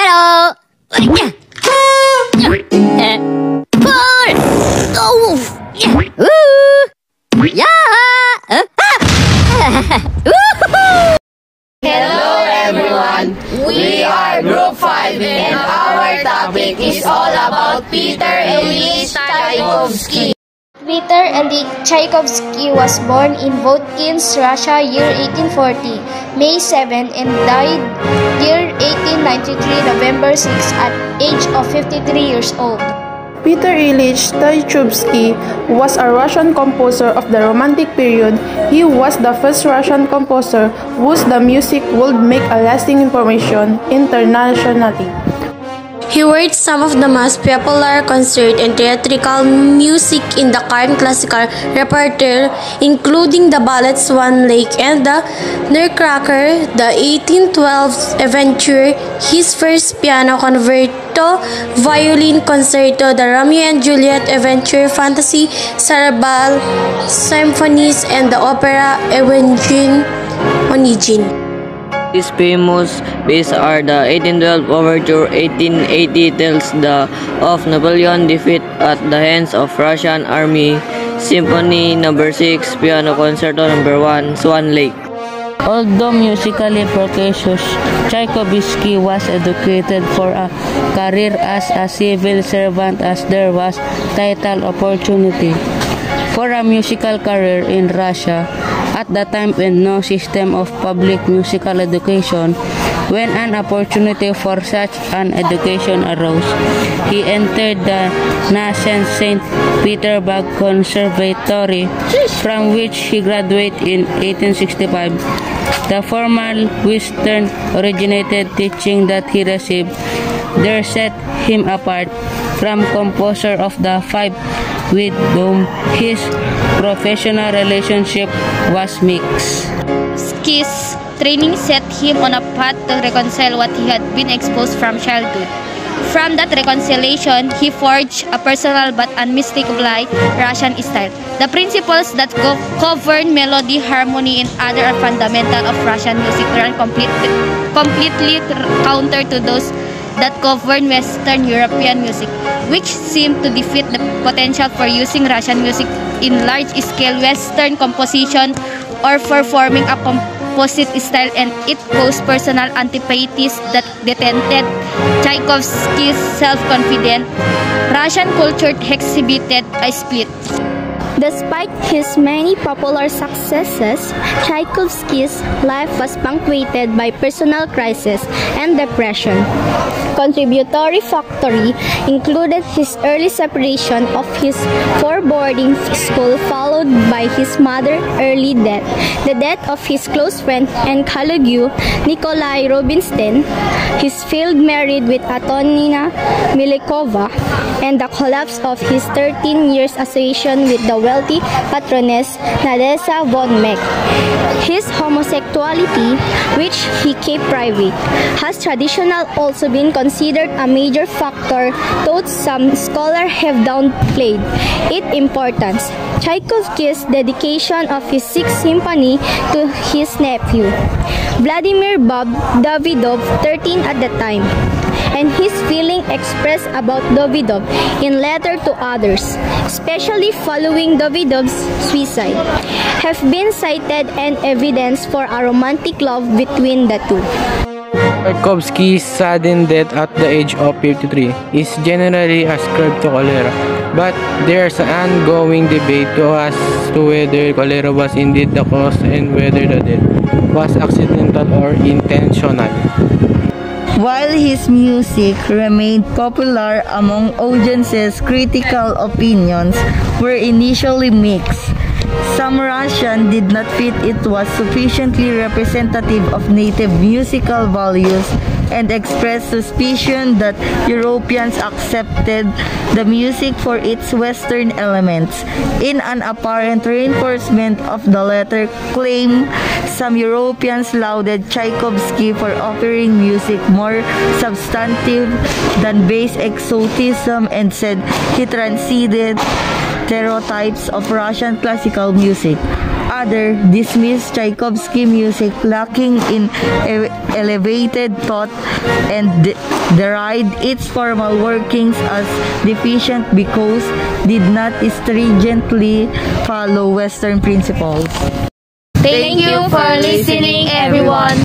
Hello. Hello everyone, we are Group 5 and our topic is all about Peter Ilych Tchaikovsky. Peter Ilych Tchaikovsky was born in Votkins, Russia, year 1840, May 7, and died year 1893, November 6, at age of 53 years old. Peter Ilych Tchaikovsky was a Russian composer of the Romantic period. He was the first Russian composer whose the music would make a lasting impression internationally. He wrote some of the most popular concert and theatrical music in the current classical repertoire, including the ballet Swan Lake and the Nutcracker, the 1812 Adventure, his first piano concerto, violin concerto, the Romeo and Juliet Adventure, Fantasy, Cerebral Symphonies, and the opera Onegin. His famous pieces are the 1812 Overture. 1880 tells of Napoleon defeat at the hands of Russian army. Symphony No. 6, Piano Concerto No. 1, Swan Lake. Although musically precocious, Tchaikovsky was educated for a career as a civil servant as there was little opportunity for a musical career in Russia at that time and no system of public musical education. When an opportunity for such an education arose, he entered the nascent St. Petersburg Conservatory, from which he graduated in 1865. The formal Western-originated teaching that he received there set him apart from composer of the five with whom his professional relationship was mixed. His training set him on a path to reconcile what he had been exposed from childhood. From that reconciliation, he forged a personal but unmistakable Russian style. The principles that govern melody, harmony, and other fundamental of Russian music run completely counter to those that govern Western European music, which seem to defeat the potential for using Russian music in large-scale Western composition or for forming a composite style, and it caused personal antipathies that dented Tchaikovsky's self-confident. Russian culture exhibited a split. Despite his many popular successes, Tchaikovsky's life was punctuated by personal crisis and depression. Contributory factors included his early separation of his boarding school, followed by his mother's early death, the death of his close friend and colleague Nikolai Rubinstein, his failed marriage with Antonina Milikova, and the collapse of his 13 years association with the wealthy patroness Nadezhda von Meck. His homosexuality, which he kept private, has traditionally also been considered a major factor, though some scholars have downplayed its importance. Tchaikovsky's dedication of his Sixth Symphony to his nephew, Vladimir Bob Davidov, 13 at the time, and his feeling expressed about Davidov in letter to others, especially following Davidov's suicide, have been cited and evidence for a romantic love between the two. Tchaikovsky's sudden death at the age of 53 is generally ascribed to cholera, but there's an ongoing debate as to whether cholera was indeed the cause and whether the death was accidental or intentional. While his music remained popular among audiences, critical opinions were initially mixed. Some Russians did not feel it was sufficiently representative of native musical values and expressed suspicion that Europeans accepted the music for its Western elements. In an apparent reinforcement of the latter claim, some Europeans lauded Tchaikovsky for offering music more substantive than base exotism and said he transcended stereotypes of Russian classical music. others dismissed Tchaikovsky music lacking in elevated thought and derided its formal workings as deficient because did not stringently follow Western principles. Thank you for listening, everyone.